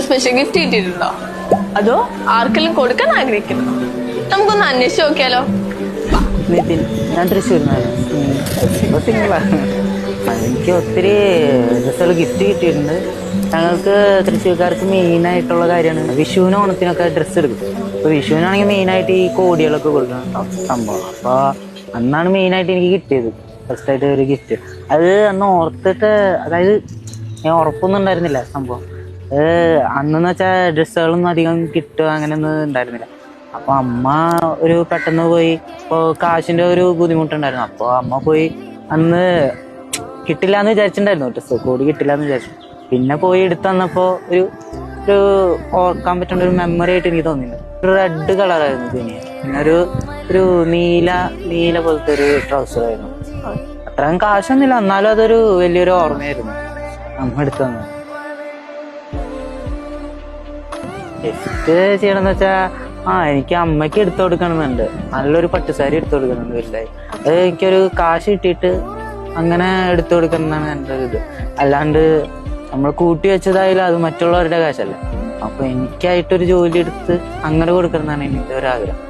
Special gift കിട്ടിയിട്ടുണ്ടോ? അതോ ആർക്കെങ്കിലും കൊടുക്കാൻ ആഗ്രഹിക്കുന്നു? നമുക്കൊന്ന് അന്വേഷിച്ച് നോക്കിയാലോ? നിതിൻ, ഞാൻ തൃശ്ശൂരിനാണ്. സിംഗിളാണ്. എനിക്ക് ഒത്തിരി ഡ്രസ്സുകൾ ഗിഫ്റ്റ് കിട്ടിയിട്ടുണ്ട്. ഞങ്ങൾക്ക് തൃശ്ശൂർക്കാർക്ക് മെയിനായിട്ടുള്ള കാര്യമാണ് വിഷുവിനും ഓണത്തിനൊക്കെ ഡ്രസ്സ് എടുക്കും. അപ്പോൾ വിഷുവിനാണെങ്കിൽ മെയിനായിട്ട് ഈ കോടികളൊക്കെ കൊടുക്കണം സംഭവം. അപ്പോൾ അന്നാണ് മെയിനായിട്ട് എനിക്ക് കിട്ടിയത് ഫസ്റ്റായിട്ട് ഒരു ഗിഫ്റ്റ്. അത് അന്ന് ഓർത്തിട്ട്, അതായത് ഞാൻ ഉറപ്പൊന്നും ഉണ്ടായിരുന്നില്ല സംഭവം. അന്നെന്ന് വെച്ചാൽ ഡ്രസ്സുകളൊന്നും അധികം കിട്ടുക അങ്ങനെയൊന്നും ഉണ്ടായിരുന്നില്ല. അപ്പോൾ അമ്മ ഒരു പെട്ടെന്ന് പോയി, ഇപ്പോൾ കാശിൻ്റെ ഒരു ബുദ്ധിമുട്ടുണ്ടായിരുന്നു. അപ്പോൾ അമ്മ പോയി അന്ന് കിട്ടില്ല എന്ന് വിചാരിച്ചിട്ടുണ്ടായിരുന്നു, ഡ്രസ്സ് കോടി കിട്ടില്ല എന്ന് വിചാരിച്ചു. പിന്നെ പോയി എടുത്ത് തന്നപ്പോൾ ഒരു ഒരു ഓർക്കാൻ പറ്റുന്ന ഒരു മെമ്മറി ആയിട്ട് എനിക്ക് തോന്നിയില്ല. ഒരു റെഡ് കളറായിരുന്നു തുണി, പിന്നെ ഒരു നീല പോലത്തെ ഒരു ട്രൗസർ ആയിരുന്നു. അത്രയും കാശൊന്നുമില്ല, എന്നാലും അതൊരു വലിയൊരു ഓർമ്മയായിരുന്നു അമ്മ എടുത്തു തന്നത്. ഗിഫ്റ്റ് ചെയ്യണമെന്ന് വെച്ചാൽ എനിക്ക് അമ്മയ്ക്ക് എടുത്തു കൊടുക്കണമെന്നുണ്ട്. നല്ലൊരു പട്ടുസാരി എടുത്തു കൊടുക്കണമെന്ന് വലുതായി. അത് എനിക്കൊരു കാശ് കിട്ടിയിട്ട് അങ്ങനെ എടുത്തു കൊടുക്കണമെന്നാണ് എൻ്റെ ഒരു ഇത്. അല്ലാണ്ട് നമ്മൾ കൂട്ടി വെച്ചതായാലും അത് മറ്റുള്ളവരുടെ കാശല്ലേ. അപ്പൊ എനിക്കായിട്ടൊരു ജോലി എടുത്ത് അങ്ങനെ കൊടുക്കണമെന്നാണ് എൻ്റെ ഒരു ആഗ്രഹം.